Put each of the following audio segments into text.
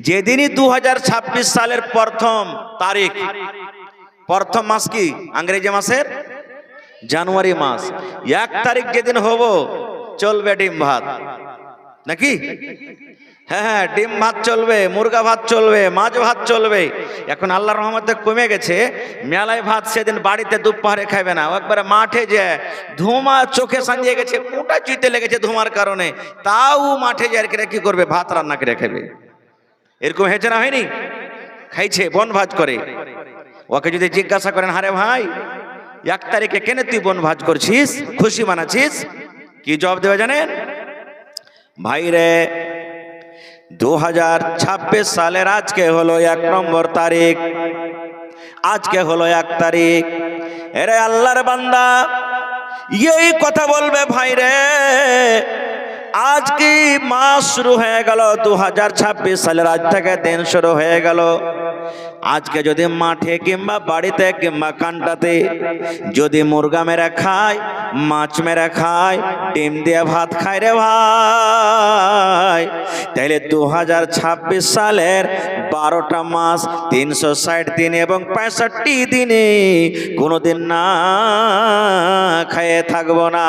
যেদিনই 2026 সালের প্রথম তারিখ, প্রথম মাস কি ইংরেজি মাসের জানুয়ারি মাস, 1 তারিখ যেদিন হব চলবে ডিম ভাত নাকি? হ্যাঁ, ডিম ভাত চলবে, মুরগা ভাত চলবে, মাছ ভাত চলবে। এখন আল্লাহর রহমতে কমে গেছে। মেলায় ভাত সেদিন বাড়িতে দুপুরে খাইবে না, একবারে মাঠে যে ধুমা চোখে সাজিয়ে গেছে, কোটা চিতে লেগেছে ধুমার কারণে, তাও মাঠে যে কি করবে, ভাত রান্না করে খাবে। এরকম হয়েছে না হয়নি? খাইছে বনভাজ করে। ওকে যদি জিজ্ঞাসা করেন, হারে ভাই 1 তারিখে কেন তুই বনভাজ করছিস, খুশি মানাচ্ছিস, কি জবাব দেবে জানেন? ভাই রে, 2026 সালের আজকে হলো 1 নম্বর তারিখ, আজকে হলো 1 তারিখ। এরে আল্লাহর বান্দা, এই কথা বলবে ভাই রে, আজ কি মাস শুরু হয়ে গেল, 2026 সালের আজ থেকে দিন শুরু হয়ে গেল। আজকে যদি মাঠে কিংবা বাড়িতে কিংবা কান্টাতে যদি মুরগা মেরে খায়, মাছ মেরে খায়, ডিম দিয়ে ভাত খায় রে ভাই, তাহলে 2026 সালের 12টা মাস 360 দিন এবং 65 দিনে কোনোদিন না খেয়ে থাকবো না।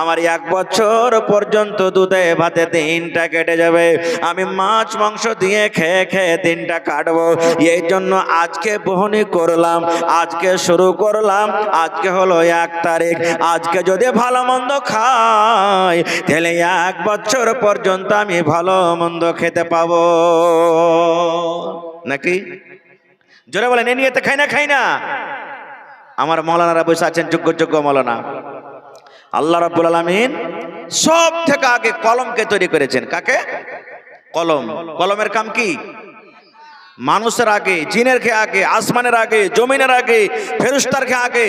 আমার 1 বছর পর্যন্ত দুধে ভাতে দিনটা কেটে যাবে, আমি মাছ মাংস দিয়ে খেয়ে খেয়ে দিনটা কাটবো। এই জন্য আজকে বহনি করলাম, আজকে শুরু করলাম, আজকে হলো 1 তারিখ। আজকে যদি ভালো মন্দ খাই, তাহলে 1 বছর পর্যন্ত আমি ভালো মন্দ খেতে পাবো নাকি? জোরে বলেন, এ নিয়ে তো খাই না। আমার মৌলানারা বসে আছেন, যোগ্য মৌলানা। আল্লাহ রাব্বুল আলামিন সব থেকে আগে কলমকে তৈরি করেছেন। কাকে? কলম। কলমের কাম কি? মানুষের আগে, জিনের কে আগে, আসমানের আগে, জমিনের আগে, ফেরেশতার কে আগে,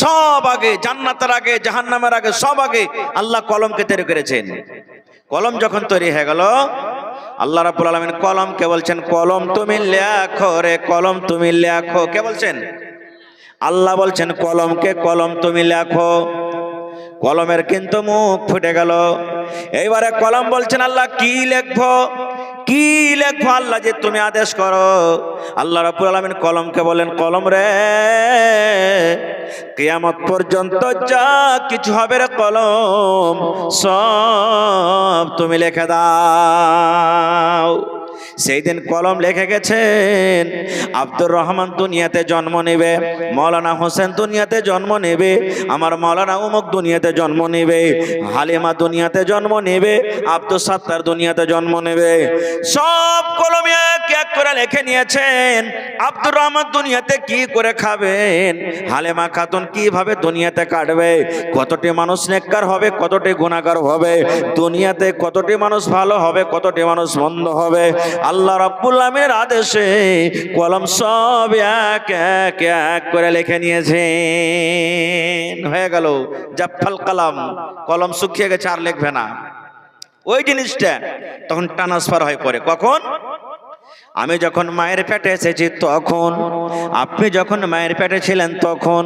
সব আগে, জান্নাতের আগে, জাহান্নামের আগে, সব আগে আল্লাহ কলমকে তৈরি করেছেন। কলম যখন তৈরি হয়ে গেল, আল্লাহ রাব্বুল আলামিন কলমকে বলছেন, কলম তুমি লেখো রে, কলম তুমি লেখো। কে বলছেন? আল্লাহ বলছেন কলমকে, কলম তুমি লেখো। কলমের কিন্তু মুখ ফুটে গেল। এইবারে কলম বলছেন, আল্লাহ কি লিখবো, কি লিখবো আল্লাহ, যে তুমি আদেশ করো। আল্লাহ রাব্বুল আলামিন কলমকে বলেন, কলম রে, কিয়ামত পর্যন্ত যা কিছু হবে রে কলম, সব তুমি লিখে দাও। সেই দিন কলম লিখে গেছেন, আব্দুর রহমান দুনিয়াতে জন্ম নেবে, মৌলানা হোসেন দুনিয়াতে জন্ম নেবে, আমার মৌলানা উমুক দুনিয়াতে জন্ম নেবে, হালিমা দুনিয়াতে জন্ম নেবে, আব্দুল সাত্তার দুনিয়াতে জন্ম নেবে। সব কলমে এক করে লিখে নিয়েছেন। আব্দুর রহমান দুনিয়াতে কি করে খাবেন, হালিমা খাতুন কিভাবে দুনিয়াতে কাটবে, কতটি মানুষ নেককার হবে, কতটি গুনাহগার হবে, দুনিয়াতে কতটি মানুষ ভালো হবে, কতটি মানুষ মন্দ হবে, আল্লাহ রাব্বুল আলামিনের আদেশে কলম সব এক করে লিখে নিয়েছেন। হয়ে গেল জাফাল কলম, কলম শুকিয়ে গেছে, আর লিখবে না। ওই জিনিসটা তখন ট্রান্সফার হয়ে পড়ে। কখন? আমি যখন মায়ের পেটে এসেছি তখন, আপনি যখন মায়ের পেটে ছিলেন তখন,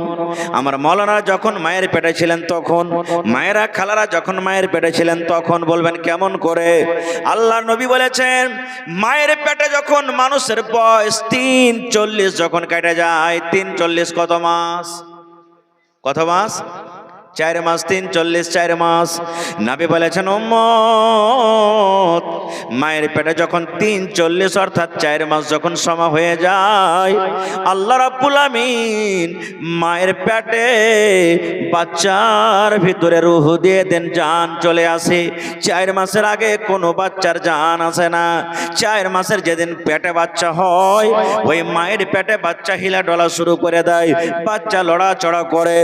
আমার মৌলানা যখন মায়ের পেটে ছিলেন তখন, মায়েরা খালারা যখন মায়ের পেটে ছিলেন তখন। বলবেন কেমন করে? আল্লাহ নবী বলেছেন, মায়ের পেটে যখন মানুষের বয়স 43 যখন কেটে যায়, 43 কত মাস? কত মাস? 4 মাস। 43 4 মাস। নবী বলেছেন, উম্মত, মায়ের পেটে যখন 43 অর্থাৎ 4 মাস যখন সময় হয়ে যায়, আল্লাহ রাব্বুল আমিন মায়ের পেটে বাচ্চার ভিতরে রূহ দিয়ে দেন, জান চলে আসে। 4 মাসের আগে কোনো বাচ্চার জান আসে না। 4 মাসের যেদিন পেটে বাচ্চা হয়, ওই মায়ের পেটে বাচ্চা হিলা ডলা শুরু করে দেয়, বাচ্চা লড়াচড়া করে।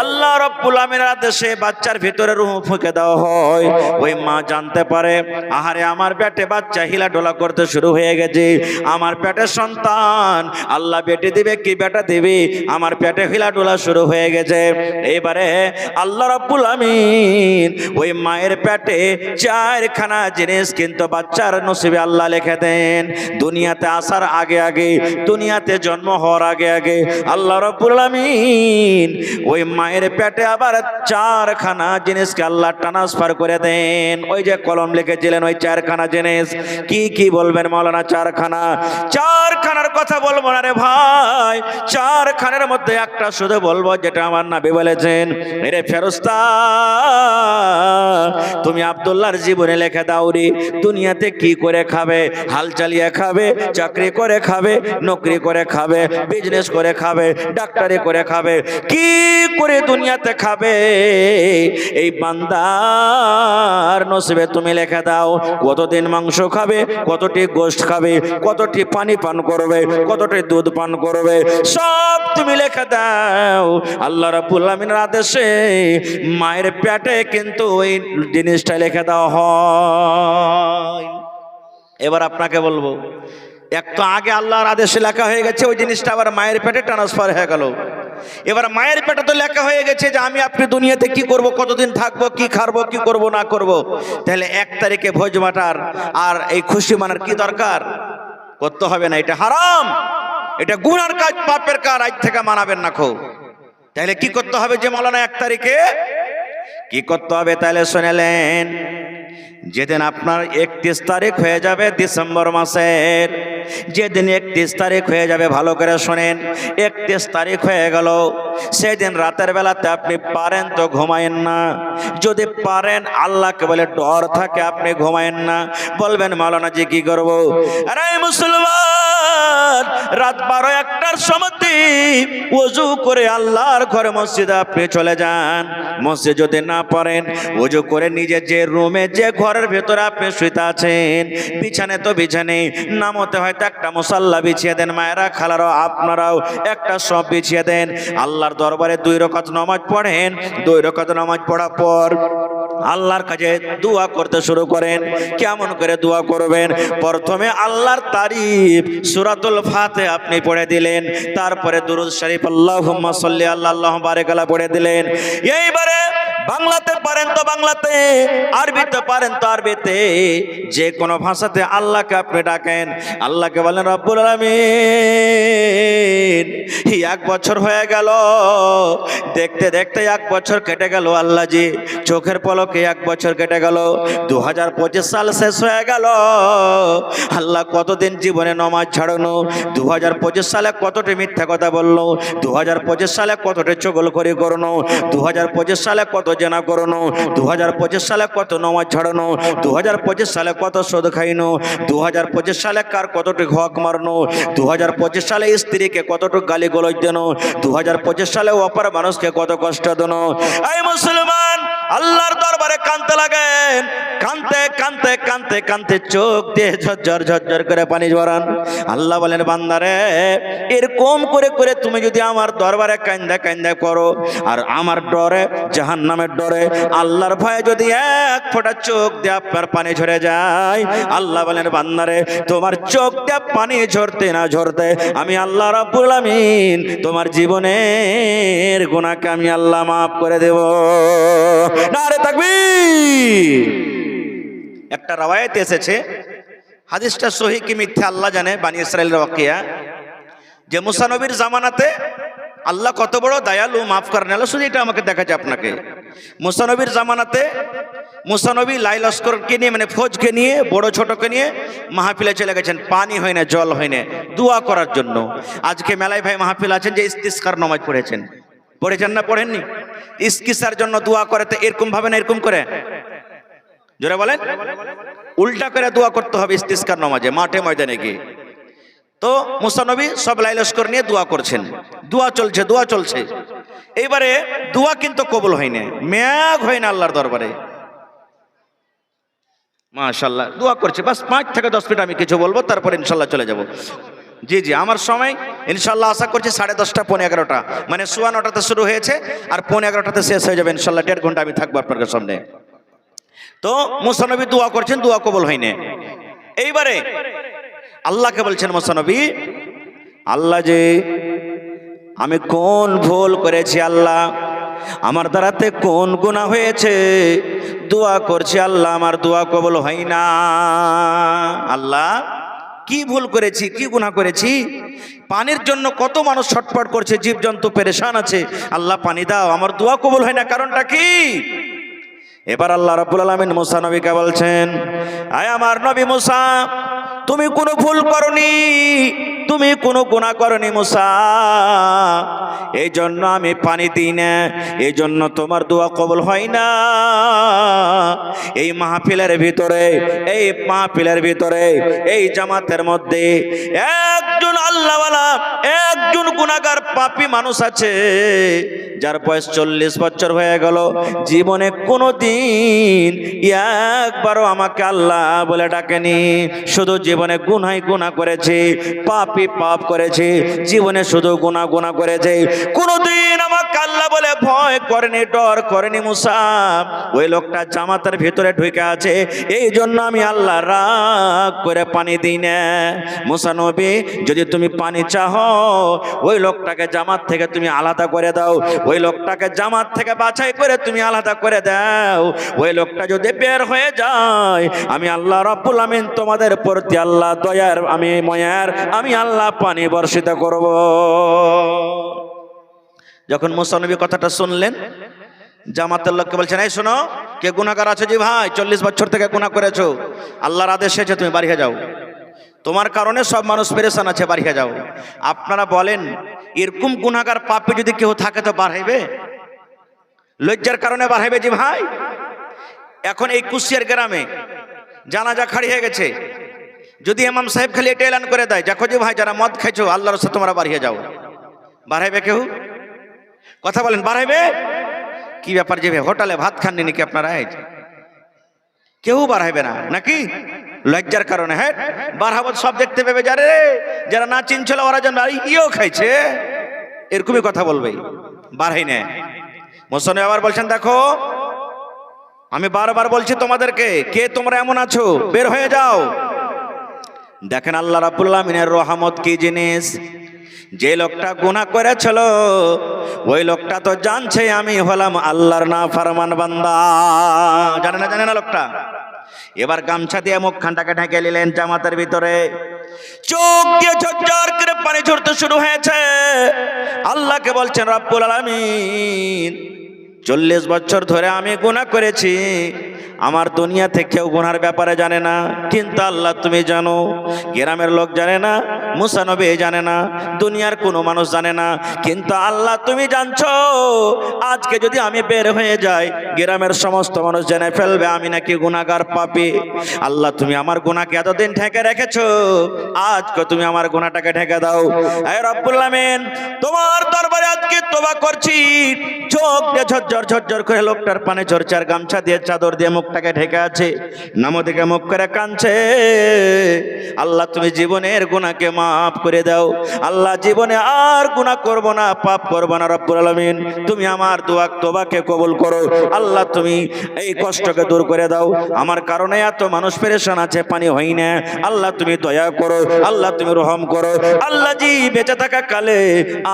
আল্লাহ রাব্বুল আমিনের আদেশে বাচ্চার ভিতরে রূহ ফুঁকে দেওয়া হয়। ওই মা জানতে পারে, আহারে আমার পেটে বাচ্চা হিলা ডলা করতে শুরু হয়ে গেছে, আমার পেটে সন্তান, আল্লাহ বেটে দিবে কি বেটা দিবে, আমার পেটে হিলা ডলা শুরু হয়ে গেছে। এবারে আল্লাহ রাব্বুল আমিন ওই মায়ের পেটে 4খানা জিনিস কিন্তু বাচ্চার নসিবে আল্লাহ লিখে দেন। দুনিয়াতে আসার আগে আগে, দুনিয়াতে জন্ম হওয়ার আগে আগে আল্লাহ রাব্বুল আমিন ওই মায়ের পেটে আবার চারখানা জিনিসকে আল্লাহ ট্রান্সফার করে দেন। ওই যে কলম লিখেছিলেন ওই চারখানা জিনিস কি কি বলবেন মাওলানা? চারখানার কথা বলবো না রে ভাই, চারখানার মধ্যে একটা শুধু বলবো যেটা আমার নবী বলেছেন, রে ফেরেশতা তুমি আব্দুল্লাহর জীবনে লিখে দাও রে, দুনিয়াতে কি করে খাবে? হাল চালিয়ে খাবে, চাকরি করে খাবে, নকরি করে খাবে, বিজনেস করে খাবে, ডাক্তারি করে খাবে, কি করে দুনিয়াতে খাবে? এই বান্দার নসিবে তুমি লিখে দাও কতদিন মাংস খাবে, কতটি গোশত খাবে, কতটি পানি পান করবে, কতটি দুধ পান করবে, সব তুমি লিখে দাও। আল্লাহ রাব্বুল আলামিনের আদেশে মায়ের পেটে কিন্তু ওই জিনিসটা লিখে দেওয়া হয়। এবার আপনাকে বলবো, এক তো আগে আল্লাহর আদেশে লেখা হয়ে গেছে, ওই জিনিসটা আবার মায়ের পেটে ট্রান্সফার হয়ে গেল। এবার মায়ের পেটে তো লেখা হয়ে গেছে যে আমি আপনি দুনিয়াতে কি করব, কতদিন থাকবো, কি খাবো, কি করব না করব। তাহলে 1 তারিখে ভোজ মাটার আর এই খুশি মানার কি দরকার? করতে হবে না, এটা হারাম, এটা গুনার কাজ, পাপের কাজ, আজ থেকে মানাবেন না খো। তাহলে কি করতে হবে যে মাওলানা 1 তারিখে কি করতে হবে? তাহলে শুনেলেন, যেদিন আপনার 31 তারিখ হয়ে যাবে ডিসেম্বর মাসের, যেদিন 31 তারিখ হয়ে যাবে, ভালো করে শোনেন, 31 তারিখ হয়ে গেল, সেদিন রাতের বেলাতে আপনি পারেন তো ঘুমায়েন না। যদি পারেন, আল্লাহকে বলে ডর থাকে, আপনি ঘুমায়েন না। বলবেন মাওলানা জি কি করব? আরে মুসলমান, রাত 12-1টার সময় ওযু করে আল্লাহর ঘরে মসজিদে আপনি চলে যান। মসজিদ যদি না পারেন, ওযু করে নিজে যে রুমে, যে ঘরের ভেতরে আপনি শুইতে আছেন, বিছানে তো বিছানে, নামতে হয়তো একটা মুসাল্লা বিছিয়ে দেন। মায়েরা খালারাও আপনারাও একটা সব বিছিয়ে দেন। আল্লাহর দরবারে 2 রাকাত নামাজ পড়েন। 2 রাকাত নামাজ পড়ার পর আল্লাহর কাছে দোয়া করতে শুরু করেন। কেমন করে দোয়া করবেন? প্রথমে আল্লাহর তারিফ সূরাতুল ফাতিহা আপনি পড়ে দিলেন, তারপরে দুরূদ শরীফ আল্লাহুম্মা সাল্লি আল্লাহ আল্লাহু বারিক আলা পড়ে দিলেন। এইবারে বাংলাতে পারেন তো বাংলাতে, আরবিতে পারেন তো আরবিতে, যে কোনো ভাষাতে আল্লাহকে আপনি ডাকেন। আল্লাহকে বলেন রব্বুল আলামিন, 1 বছর হয়ে গেল, দেখতে দেখতে 1 বছর কেটে গেল। আল্লাহ জি, চোখের পলকে 1 বছর কেটে গেল। 2025 সাল শেষ হয়ে গেল। আল্লাহ কতদিন জীবনে নামাজ ছাড়ানো, 2025 সালে কতটি মিথ্যা কথা বললো, 2025 সালে কতটি চগলখড়ি করনো, 2025 সালে কত জেনা করনো, 2025 সালে কত নামাজ ছাড়ানো, 2025 সালে কত সুদ খাইনো, 2025 সালে কার কতটি হক মারনো, 2025 সালে স্ত্রীকে কতটুকু গালি গলজ দেন, 2025 সালে অপর মানুষকে কত কষ্ট দেন। এই মুসলমান, আল্লাহর দরবারে কাঁদতে লাগেন। কাঁদতে কাঁদতে কাঁদতে কাঁদতে চোখ দিয়ে ঝরঝর ঝরঝর করে পানি ঝরান। আল্লাহ বলেন, বান্দারে, এরকম করে করে তুমি যদি আমার দরবারে কান্দা কান্দা করো, আর আমার ডরে, জাহান্নামের ডরে, আল্লাহর ভয়ে যদি 1 ফোঁটা চোখ দিয়ে আপনার পানি ঝরে যায়, আল্লাহ বলেন, বান্দারে, তোমার চোখ দিয়ে পানি ঝরতে না ঝরতে আমি আল্লাহ রাব্বুল আমিন তোমার জীবনের গুনাহকে আমি আল্লাহ মাফ করে দেব। নারে তাকবীর। একটা রাওয়ায়াতে এসেছে, হাদিসটা সহিহ কি মিথ্যা আল্লাহ জানে, বানি ইসরাইলের ওয়াকিয়া, যে মুসা নবীর জামানাতে আল্লাহ কত বড় দয়ালু, মাফ করেন। আল্লাহ শুধু এটা আমাকে দেখাচ্ছে আপনাকে। মুসা নবীর জামানাতে মুসা নবী লাই লস্করকে নিয়ে, মানে ফৌজকে নিয়ে, বড় ছোটকে নিয়ে মাহফিলে চলে গেছেন। পানি হয় না, জল হয় না, দোয়া করার জন্য। আজকে মেলায় ভাই মাহফিল আছেন যে ইস্তিসকার নামাজ পড়েছেন, পড়েছেন না পড়েননি? ইস্তিসকার জন্য দোয়া করে তো এরকম ভাবে না, এরকম করে, জোরে বলেন, উল্টা করে দোয়া করতে হবে ইস্তিসকার নামাজে, মাঠে ময়দানে গিয়ে। তো মুসা নবী সব লাই লস্কর নিয়ে দোয়া করছেন, দোয়া চলছে, দোয়া চলছে। এইবারে দোয়া কিন্তু কবুল হয় না, মেয়াগ হয় না আল্লাহর দরবারে। মাশাআল্লাহ, দোয়া করছে, বাস 5 থেকে 10 মিনিট আমি কিছু বলবো, তারপর ইনশাল্লাহ চলে যাব। জি জি, আমার সময় ইনশাল্লাহ আশা করছি 10:30 পৌনে 11টা, মানে 9:15টাতে শুরু হয়েছে আর পৌনে 11টাতে শেষ হয়ে যাবে ইনশাল্লাহ। 1.5 ঘন্টা আমি থাকবো আপনাদের সামনে। তো মুসা নবী দোয়া করছেন, দোয়া কবুল হয় না। এইবারে আল্লাহকে বলছেন মুসা নবী, আল্লাহ যে আমি কোন ভুল করেছি, আল্লাহ আমার দ্বারাতে কোন গুনাহ হয়েছে, দোয়া করছি আল্লাহ আমার দোয়া কবুল হয় না। আল্লাহ কি ভুল করেছি, কি গুনাহ করেছি? পানির জন্য কত মানুষ ছটফট করছে, জীবজন্তু পেরেশান আছে, আল্লাহ পানি দাও, আমার দোয়া কবুল হয় না, কারণটা কি? এবার আল্লাহ রাব্বুল আলামিন মুসা নবীকে বলছেন, আয় আমার নবী মুসা, তুমি কোনো ভুল করনি, তুমি কোনো গুনাহ করনি মুসা, এই জন্য আমি পানি দিই না, এই জন্য তোমার দোয়া কবুল হয় না। এই মাহফিলের ভিতরে, এই মাহফিলের ভিতরে, এই জামাতের মধ্যে একজন আল্লাহওয়ালা, একজন গুনাহগার পাপী মানুষ আছে, যার বয়স 40 বছর হয়ে গেল, জীবনে কোনোদিন একবারও আমাকে আল্লাহ বলে ডাকেনি, শুধু জীবনে গুনাহ করেছে, পাপী পাপ করেছে, জীবনে শুধু গুনাহ করেছে, কোনোদিন আমাকে আল্লাহ বলে ভয় করেনি, ডর করেনি মুসা। ওই লোকটা জামাতের ভিতরে ঢুকে আছে, এই জন্য আমি আল্লাহ রাগ করে পানি দিই না। মুসা নবী, যদি তুমি পানি চাও, ওই লোকটাকে জামাত থেকে তুমি আলাদা করে দাও, ওই লোকটাকে জামাত থেকে বাছাই করে তুমি আলাদা করে দাও। ওই লোকটা যদি বের হয়ে যায়, আমি আল্লাহ রাব্বুল আমিন তোমাদের প্রতি আল্লাহ দয়ার, আমি ময়ার, আমি আল্লাহ পানি বর্ষিত করব। যখন মুসা নবী কথাটা শুনলেন, জামাতের লোককে বলছেন, এই শোনো, কে গুনাহগার আছে? জি ভাই, 40 বছর থেকে গুনাহ করেছো, আল্লাহর আদেশ এসেছে, তুমি বাড়ি যাও, তোমার কারণে সব মানুষ পেরেশান আছে, বাড়ি যাও। আপনারা বলেন, এরকম গুনাহগার পাপী যদি কেউ থাকে তো বাড়াইবে? লজ্জার কারণে বাড়াইবে? জি ভাই, এখন এই কুশিয়ার গ্রামে জানাজা খাড়ি হয়ে গেছে, যদি ইমাম সাহেব খালি এটা এলান করে দেয়, দেখো যে ভাই, যারা মদ খাইছো আল্লাহর রাস্তায় তোমরা বাড়িয়ে যাও, বাড়াইবে কেউ? কথা বলেন, বাড়াইবে? কি ব্যাপার, যে হোটেলে ভাত খাননি নাকি আপনারা? কেউ বাড়াইবে না নাকি? লজ্জার কারণে। হ্যাঁ, বাড়াবো সব দেখতে পাবে, যারা না চিনছিল ওরা যেন ইয়েও খাইছে, এরকমই কথা বলবে, বাড়াই না। মোসনে আবার বলছেন, দেখো আমি বারবার বলছি তোমাদেরকে, কে তোমরা এমন আছো, বের হয়ে যাও। দেখেন আল্লাহ রাব্বুল আমিনের রহমত কি জিনিস। যে লোকটা গুনাহ করেছিল, ওই লোকটা তো জানছে আমি হলাম আল্লাহর নাফরমান বান্দা, জানে না লোকটা? এবার গামছা দিয়ে মুখখানটাকে ঢেকে নিলেন জামাতের ভিতরে, চোখ দিয়ে ঝরঝর করে পানি ঝরতে শুরু হয়েছে। আল্লাহকে বলছেন, রাব্বুল আলামিন, 40 বছর ধরে আমি গুনাহ করেছি, আমার দুনিয়া থেকে কেউ গুনার ব্যাপারে জানে না, কিন্তু আল্লাহ তুমি জানো। গ্রামের লোক জানে না, মুসা নবী জানে না, দুনিয়ার কোনো মানুষ জানে না, কিন্তু আল্লাহ তুমি জানছো। আজকে যদি আমি বের হয়ে যাই, গ্রামের সমস্ত মানুষ জেনে ফেলবে আমি নাকি গুনাহগার পাপী। আল্লাহ তুমি আমার গুনাহকে এতদিন ঢেকে রেখেছো, আজকে তুমি আমার গুনাহটাকে ঢেকে দাও। হে রব্বুল আমিন, তোমার দরবারে আজকে তওবা করছি। চোখ দিয়ে ঝরঝর করে লোকটার পানি ঝরছে, আর গামছা দিয়ে চাদর দিয়ে মুখটাকে ঢেকে আছে, নামো দিকে মুখ করে কাঁদছে। আল্লাহ তুমি জীবনের গুনাহকে মাফ করে দাও, আল্লাহ জীবনে আর গুনাহ করব না, পাপ করব না। রব্বুল আলামিন, তুমি আমার দোয়া তওবাকে কবুল করো। আল্লাহ তুমি এই কষ্টকে দূর করে দাও, আমার কারণে এত মানুষ পেরেশান আছে, পানি হয় না। আল্লাহ তুমি দয়া করো, আল্লাহ তুমি রহম করো। আল্লাহ জি, বেঁচে থাকা কালে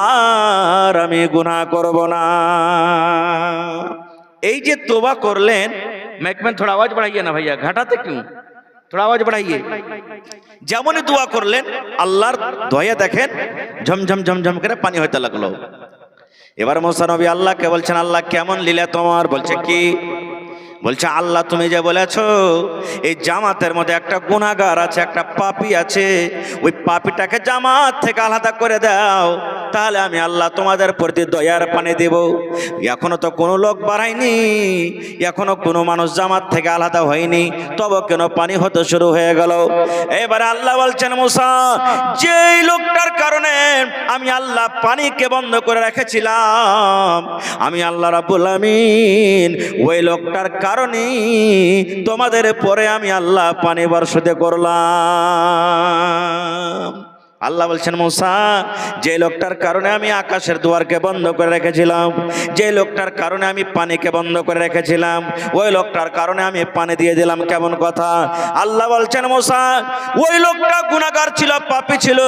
আর আমি গুনাহ করব না। এই যে तौबा করলেন, मैकमैन थोड़ा आवाज बढ़ाइए ना भैया, घटाते क्यों, थोड़ा आवाज बढ़ाइए। যেমনই দোয়া করলেন, আল্লাহর দয়া দেখেন ঝমঝম ঝমঝম করে পানি হইতে লাগলো। এবার মুসা নবী আল্লাহকে বলছেন, আল্লাহ কেমন লীলা তোমার? বলছে কি? বলছে, আল্লাহ তুমি যে বলেছো এই জামাতের মধ্যে একটা গুনাহগার আছে, একটা পাপী আছে, ওই পাপীটাকে জামাত থেকে আলাদা করে দাও, তাহলে আমি আল্লাহ তোমাদের প্রতি দয়ার পানি দেব। এখনো তো কোনো লোক বাড়ায়নি, এখনো কোনো মানুষ জামাত থেকে আলাদা হয়নি, তবে কেন পানি হতে শুরু হয়ে গেল? এবারে আল্লাহ বলছেন, মুসা, যেই লোকটার কারণে আমি আল্লাহ পানিকে বন্ধ করে রেখেছিলাম, আমি আল্লাহ রাব্বুল আমিন ওই লোকটার কারণে তোমাদের পরে আমি আল্লাহ পানি বর্ষিত করলাম। আল্লাহ বলছেন মুসা, যে লোকটার কারণে আমি আকাশের দুয়ারকে বন্ধ করে রেখেছিলাম, যে লোকটার কারণে আমি পানিকে বন্ধ করে রেখেছিলাম, ওই লোকটার কারণে আমি পানি দিয়ে দিলাম। কেমন কথা? আল্লাহ বলছেন মুসা, ওই লোকটা গুনাহগার ছিল, পাপী ছিল,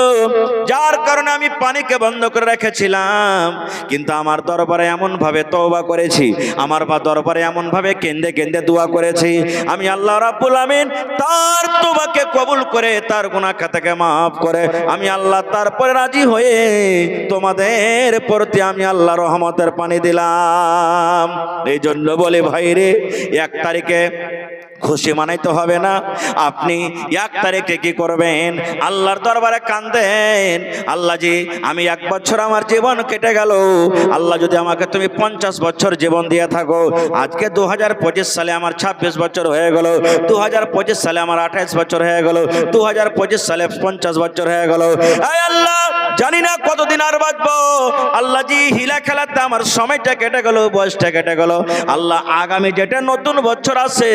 যার কারণে আমি পানিকে বন্ধ করে রেখেছিলাম। কিন্তু আমার দরবারে এমন ভাবে তওবা করেছি, আমার দরবারে এমন ভাবে কেঁদে কেঁদে দোয়া করেছি, আমি আল্লাহ রাব্বুল আমিন তার তওবাকে কবুল করে তার গুনাহ খাতাকে মাফ করে আমি আল্লাহ তারপরে রাজি হয়ে তোমাদের প্রতি আমি আল্লাহ রহমতের পানি দিলাম। এই জন্য বলে ভাইরে, 1 তারিখে খুশি মানাইতে হবে না। আপনি 1 তারিখে কি করবেন? আল্লাহর দরবারে কাঁদেন, আল্লাহ জি আমি 1 বছর আমার জীবন কেটে গেল, আল্লাহ যদি আমাকে তুমি 50 বছর জীবন দিয়ে থাকো, আজকে 2025 সালে আমার 26 বছর হয়ে গেল, 2025 সালে আমার 28 বছর হয়ে গেল, 2025 সালে 50 বছর হয়ে গেল। এই আল্লাহ, জানি না কতদিন আর বাঁচবো, আল্লাহ জি হিলা খেলাতে আমার সময়টা কেটে গেল, বয়সটা কেটে গেল। আল্লাহ আগামী যেটা নতুন বছর আছে,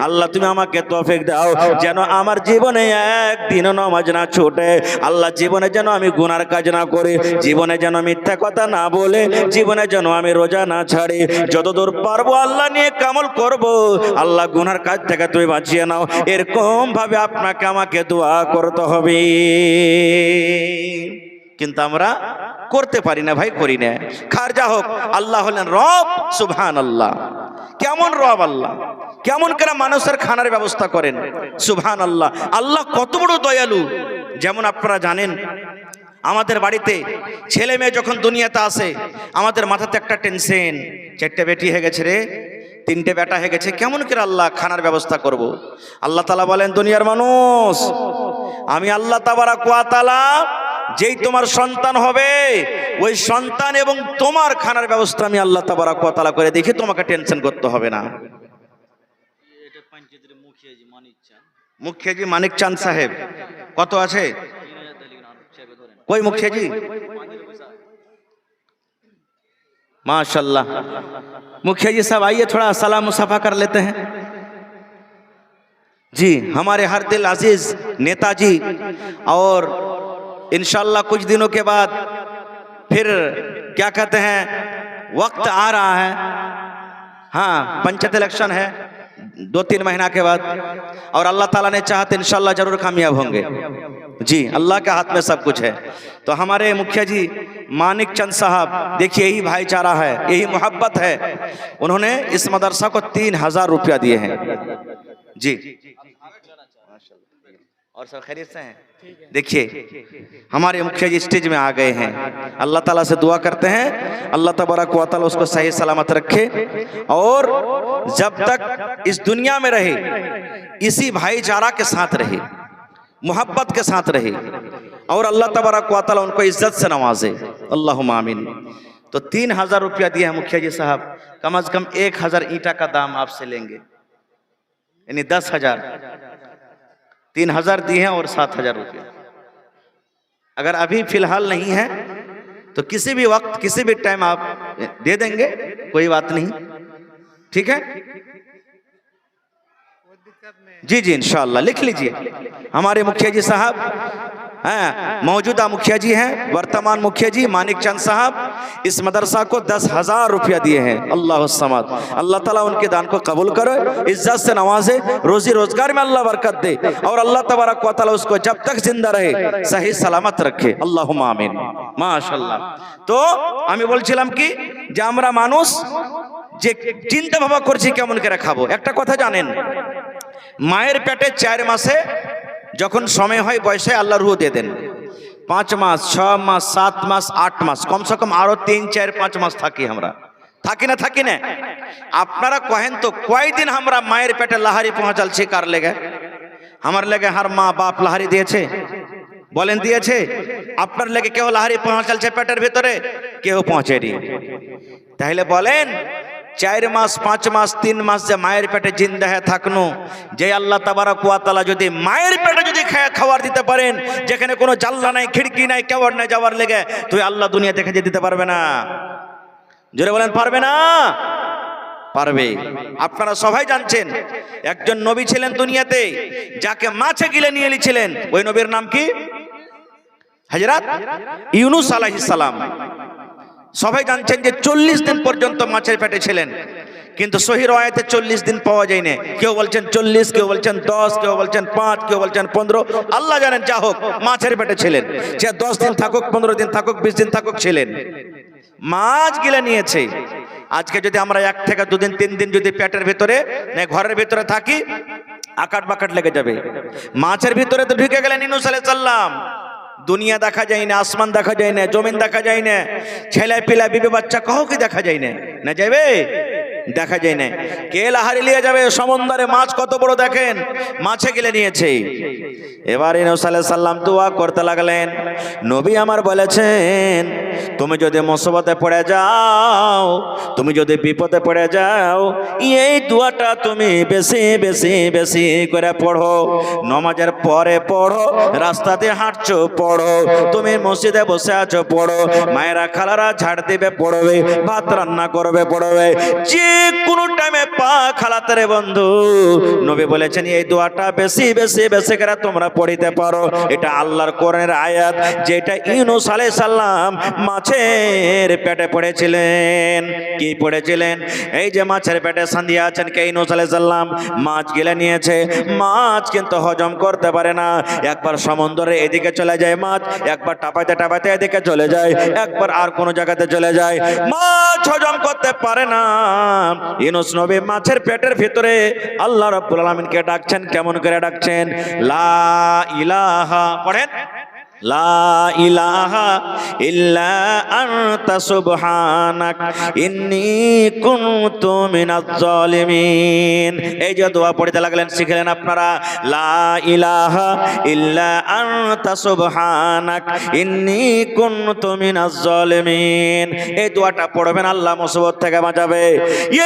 আল্লাহ তুমি আমাকে তৌফিক দাও যেন আমার জীবনে একদিনও নামাজ না ছুটে, আল্লাহ জীবনে যেন আমি গুনার কাজ না করি, জীবনে যেন মিথ্যা কথা না বলে, জীবনে যেন আমি রোজা না ছাড়ি, যতদূর পারবো আল্লাহ নিয়ে কামল করব। আল্লাহ গুনার কাজ থেকে তুমি বাঁচিয়ে নাও, এরকম ভাবে আপনাকে আমাকে দোয়া করতে হবে। কিন্তু আমরা করতে পারি না ভাই, করি না। খার যা হোক, আল্লাহ হলেন রব, সুবহানাল্লাহ। কেমন রব আল্লাহ, কেমন করে মানুষের খানার ব্যবস্থা করেন, সুবহানাল্লাহ। আল্লাহ কত বড় দয়ালু। যেমন আপনারা জানেন, আমাদের বাড়িতে ছেলে মেয়ে যখন দুনিয়াতে আসে, আমাদের মাথাতে একটা টেনশন, 4টে বেটি হয়ে গেছে রে, 3টে বেটা হয়ে গেছে, কেমন করে আল্লাহ খানার ব্যবস্থা করব। আল্লাহ তাআলা বলেন, দুনিয়ার মানুষ, আমি আল্লাহ তাবারাক ওয়া তাআলা যেই তোমার সন্তান হবে, ওই সন্তান এবং তোমার খানার ব্যবস্থা আমি আল্লাহ তাবারাক ওয়া তাআলা করে দেখি, তোমাকে টেনশন করতে হবে না। মুখিয়াজি মানিক চাঁদ সাহেব কত আছে? कोई मुखिया जी? माशाल्लाह। मुखिया जी साहब आइए, थोड़ा सलाम मुसाफा कर लेते हैं जी। हमारे हर दिल अजीज नेताजी, और इंशाल्लाह कुछ दिनों के बाद फिर क्या कहते हैं, वक्त आ रहा है, हाँ पंचायत इलेक्शन है 2-3 महीना के बाद, और अल्लाह ताला ने चाहा तो इंशाल्लाह जरूर कामयाब होंगे जी। अल्लाह के हाथ में सब कुछ है। तो हमारे मुखिया जी मानिक चंद साहब, देखिए यही भाईचारा है, यही मोहब्बत है। उन्होंने इस मदरसा को 3000 रुपया दिए हैं जी। और सब खैरियत से हैं? देखिए हमारे मुखिया जी स्टेज में आ गए हैं। अल्लाह ताला से दुआ करते हैं, अल्लाह तबारक व तआला उसको सही सलामत रखे, और जब तक इस दुनिया में रहे इसी भाईचारा के साथ रहे, मोहब्बत के साथ रहे, और अल्लाह तबारक व तआला उनको इज्जत से नवाजे, अल्लाहुम्मा आमीन। तो 3000 रुपया दिया है मुखिया जी साहब, कम से कम 1000 ईंटा का दाम आपसे लेंगे, यानी 10,000। 3000 दिए हैं और 7000 रुपया। अगर अभी फिलहाल नहीं है तो किसी भी वक्त, किसी भी टाइम आप दे देंगे, कोई बात नहीं, ठीक है जी जी इंशाअल्लाह। लिख लीजिए, हमारे मुखिया जी साहब हैं, मौजूदा मुखिया जी हैं, वर्तमान मुखिया जी मानिक चंद साहब, इस मदरसा को 10,000 रुपया दिए हैं। अल्लाह सम्मद, अल्लाह ताला उनके दान को कबूल करे, इज्जत से नवाजे, रोजी रोजगार में अल्लाह बरकत दे, और अल्लाह तबारक व तआला उसको जब तक जिंदा रहे सही सलामत रखे, अल्लाहुम्मा आमीन। माशाल्लाह। तो আমি বলছিলাম কি, যে আমরা মানুষ যে চিন্তা ভাবনা করছি কেমন করে খাবো। একটা কথা জানেন, মায়ের পেটে 4 মাসে যখন সময় হয় বয়সে আল্লাহ রূহ দিয়ে দেন, 5 মাস 6 মাস 7 মাস 8 মাস, কমসে কম আরো 3 4 5 মাস থাকি, আমরা থাকি না। আপনারা কহেন তো কয়দিন আমরা মায়ের পেটে লাহারি পৌঁছালছি, কার লেগে? আমার লেগে হার মা বাপ লাহারি দিয়েছে? বলেন দিয়েছে? আপনার লেগে কেউ লাহারি পৌঁছালছে পেটের ভিতরে? কেউ পৌঁছেনি। তাহলে বলেন 4 মাস 5 মাস 3 মাস যে মায়ের পেটে জিন্দা হয়ে থাকনো, যে আল্লাহ তাবারক ওয়া তাআলা যদি মায়ের পেটে যদি খাবার দিতে পারেন, যেখানে কোনো জানলা নাই, খিড়কি নাই, কেওয়ার নাই যাওয়ার লেগে, তুই আল্লাহ দুনিয়া দেখে যে দিতে পারবে না? জোরে বলেন পারবে না? পারবে। আপনারা সবাই জানছেন একজন নবী ছিলেন দুনিয়াতে, যাকে মাছে গিলে নিয়ে এসেছিলেন, ওই নবীর নাম কি? হযরত ইউনূস আলাইহিস সালাম। সবাই জানছেন যে 40 দিন পর্যন্ত মাছের পেটে ছিলেন, কিন্তু সহিহ রায়াতে 40 দিন পাওয়া যায় না। কেউ বলছেন 40, কেউ বলছেন 10, কেউ বলছেন 5, কেউ বলছেন 15, আল্লাহ জানেন। যা হোক, মাছের পেটে ছিলেন। সে 10 দিন থাকুক, 15 দিন থাকুক, 20 দিন থাকুক, ছিলেন। মাছ গিলে নিয়েছে। আজকে যদি আমরা 1 থেকে 2 দিন 3 দিন যদি পেটের ভিতরে ঘরের ভিতরে থাকি, আকাট বাকাট লেগে যাবে। মাছের ভিতরে তো ঢুকে গেলেন ইউনূস আলাইহিস সালাম। দুনিয়া দেখা যায় না, আসমান দেখা যায় না, জমিন দেখা যায় না, ছেলে পিলা বিবি বাচ্চা কাউকে দেখা যায় না। না যাবে? দেখা যায় না। কে লাহারি নিয়ে যাবে? সমুদ্রে মাছ কত বড় দেখেন, মাছে গিলে নিয়েছে। এবার ইউনূস আলাইহিস সালাম দোয়া করতে লাগলেন। নবী আমার বলেছেন, তুমি যদি মুসিবতে পড়ে যাও, তুমি যদি বিপদে পড়ে যাও, এই দোয়াটা তুমি বেশি বেশি বেশি করে পড়ো। নামাজের পরে পড়ো, রাস্তাতে হাঁটছো পড়ো, তুমি মসজিদে বসে আছো পড়ো, মায়েরা খালারা ঝাড় দিবে পড়বে, ভাত রান্না করবে পড়বে, যে কোনো টাইমে পা খালাতে রে বন্ধু। নবী বলেছেন এই দোয়াটা বেশি বেশি বেশি করে তোমরা পড়িতে পারো। এটা আল্লাহর কোরআনের আয়াত, যেটা ইউনূস আলাইহিস সালাম মাছের পেটে পড়েছিলেন। কি পড়েছিলেন? এই যে মাছের পেটে সান্দিয়া আছেন কে? ইউনূস আলাইহিস সালাম। মাছ গিলে নিয়েছে। মাছ কিন্তু হজম করতে পারে না। একবার সমুদ্রে এদিকে চলে যায় মাছ, একবার টাপাইতে টাপাইতে এদিকে চলে যায়, একবার আর কোন জায়গাতে চলে যায়। মাছ হজম করতে পারে না। ইউনূস নবী মাছের পেটের ভিতরে আল্লাহ রাব্বুল আলামিনকে ডাকছেন। কেমন করে ডাকছেন? লা ইলাহা, পড়েন, লা ইলাহা ইল্লা আনতা সুবহানাক ইন্নী কুনতু মিনাজ জালিমিন। এই যে দোয়া পড়তে লাগলেন, শিখলেন আপনারা। লা ইলাহা ইল্লা আনতা সুবহানাক ইন্নী কুনতু মিনাজ জালিমিন। এই দোয়াটা পড়বেন, আল্লাহ মুসিবত থেকে বাঁচাবে।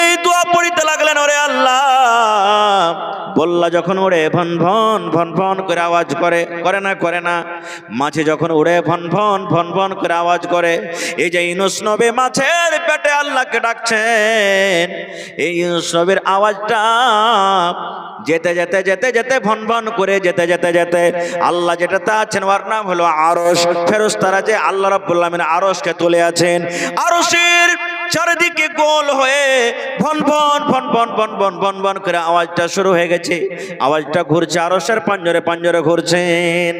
এই দোয়া পড়তে লাগলেন। ওরে আল্লাহ, বল্লা যখন উড়ে ভন ভন ভন ভন করে আওয়াজ করে, করে না? করে না? মাছে যখন উড়ে ভন ভন ভন ভন করে আওয়াজ করে। এই যে ইউনূস নবী মাছের পেটে আল্লাহকে ডাকছেন, এই ইউনূস নবীর আওয়াজটা যেতে যেতে যেতে যেতে ভন ভন করে যেতে যেতে যেতে আল্লাহ যেটাতে আছেন ওর নাম হলো আরশ। ফেরেশতারা যে আল্লাহ রাব্বুল আলামিন আরশকে তুলে আছেন, আরশের চারিদিকে গোল হয়ে ভন ভন ভন ভন ভন ভন ভন ভন করে আওয়াজটা শুরু হয়ে গেছে। আওয়াজটা ঘুরছে, আরশের পাঞ্জরে পাঞ্জরে ঘুরছেন।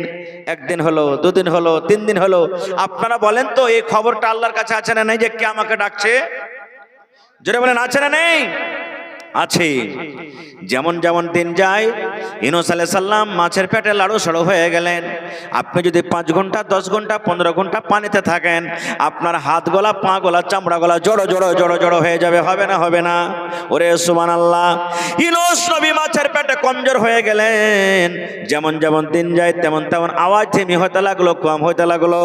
একদিন হলো, 2 দিন হলো, 3 দিন হলো। আপনারা বলেন তো, এই খবরটা আল্লাহর কাছে আছে না নেই যে কে আমাকে ডাকছে? জোরে বলেন, আছে না নেই? আছে। যেমন যেমন দিন যায়, ইউনূস আলাইহিস সালাম মাছের পেটে লাড়ু সাড়ু হয়ে গেলেন। আপনি যদি 5 ঘন্টা 10 ঘন্টা 15 ঘন্টা পানিতে থাকেন, আপনার হাত গলা, পা গলা, চামড়া গলা জড়ো জড়ো জড়ো জড়ো হয়ে যাবে। হবে না? হবে না? ওরে সুবহানাল্লাহ। ইউনূস নবী মাছের পেটে কমজোর হয়ে গেলেন। যেমন যেমন দিন যায় তেমন তেমন আওয়াজ থেমে হতে লাগলো, কম হতে লাগলো।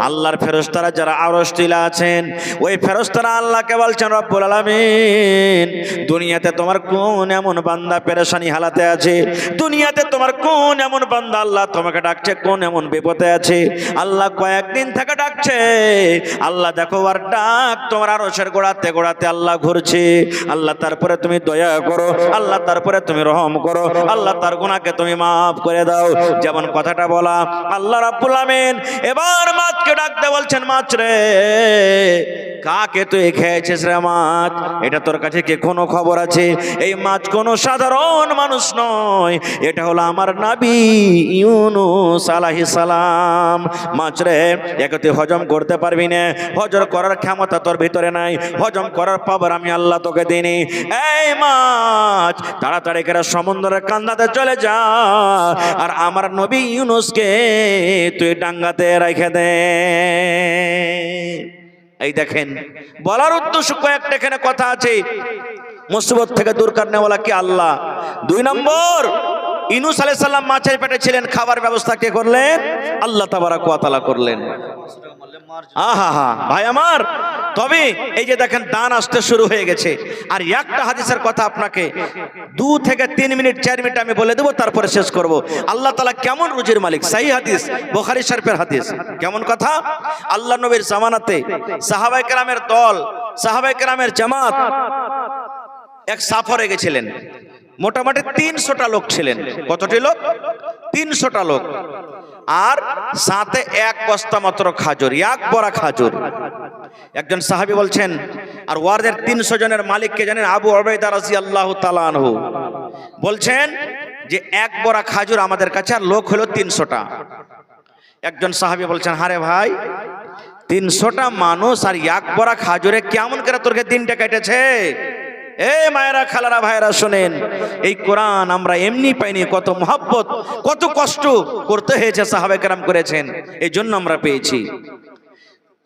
আল্লাহর ফেরেশতারা যারা আরশ টিলা আছেন, ওই ফেরেশতারা আল্লাহকে বলছেন, রব্বুল আলামিন, দুনিয়াতে তোমার কোন এমন বান্দা পেরেশানি হালাতে আছে? দুনিয়াতে তোমার কোন এমন বান্দা আল্লাহ তোমাকে ডাকছে, কোন এমন বিপদে আছে? আল্লাহ কয়েকদিন থেকে ডাকছে। আল্লাহ দেখো, আর ডাক তোমার আরশের গোড়াতে গোড়াতে আল্লাহ ঘুরছে। আল্লাহ তারপরে তুমি দয়া করো, আল্লাহ তারপরে তুমি রহম করো, আল্লাহ তার গুনাহকে তুমি মাফ করে দাও। যেমন কথাটা বলা, আল্লাহ রাব্বুল আলামিন এবার মাছকে ডাকতে বলছেন, মাছ রে, কাকে তুই খেয়েছিস রে মাছ? এটা তোর কাছে কি কোনো খবর আছে? এই মাছ কোনো সাধারণ মানুষ নয়, এটা হলো আমার নবী ইউনূস আলাইহিস সালাম। মাছ রে, একে তুই হজম করতে পারবি না, হজম করার ক্ষমতা তোর ভিতরে নাই, হজম করার পাওয়ার আমি আল্লাহ তোকে দিইনি। এই মাছ, তাড়াতাড়ি করে সমুদ্রের কান্দাতে চলে যা, আর আমার নবী ইউনূসকে তুই ডাঙ্গাতে রেখে দে। এই দেখেন, বলার উদ্দেশ্য কয়েকটা এখানে কথা আছে। মুসিবত থেকে দূর করনেওয়ালা কি? আল্লাহ। 2 নম্বর, ইউনূস আলাইহিস সালাম মাছের পেটে ছিলেন, খাবার ব্যবস্থা কে করলেন? আল্লাহ তাবারাক ওয়া তাআলা করলেন। আহা হা ভাই আমার, তবে এই যে দেখেন দান আসতে শুরু হয়ে গেছে। আর একটা হাদিসের কথা আপনাকে 2 থেকে 3 মিনিট 4 মিনিট আমি বলে দেবো, তারপরে শেষ করব। আল্লাহ তাআলা কেমন রুজির মালিক, সহিহ হাদিস, বুখারী শরীফের হাদিস। কেমন কথা? আল্লাহ নবীর জামানাতে সাহাবায়ে কেরামের দল, সাহাবায়ে কেরামের জামাত এক সফরে গেছিলেন। মোটামুটি 300টা লোক ছিলেন। কতটি লোক? 300টা লোক। আর সাথে এক বস্তা মাত্র খাজুর, এক বড়া খাজুর। একজন সাহাবী বলছেন, আর ওয়ারদের 300 জনের মালিককে জানেন? আবু উবাইদা রাদিয়াল্লাহু তাআলা আনহু বলছেন যে এক বড়া খাজুর আমাদের কাছে, আর লোক হলো 300টা। একজন সাহাবী বলছেন, হারে ভাই, 300টা মানুষ আর এক বড়া খাজুরে কেমন করে তোরকে দিনটা কেটেছে? এ মায়েরা, খালারা, ভাইরা, শোনেন, এই কোরআন আমরা এমনি পাইনি, কত মহব্বত, কত কষ্ট করতে হয়েছে, সাহাবায়ে কেরাম করেছেন, এই জন্য আমরা পেয়েছি।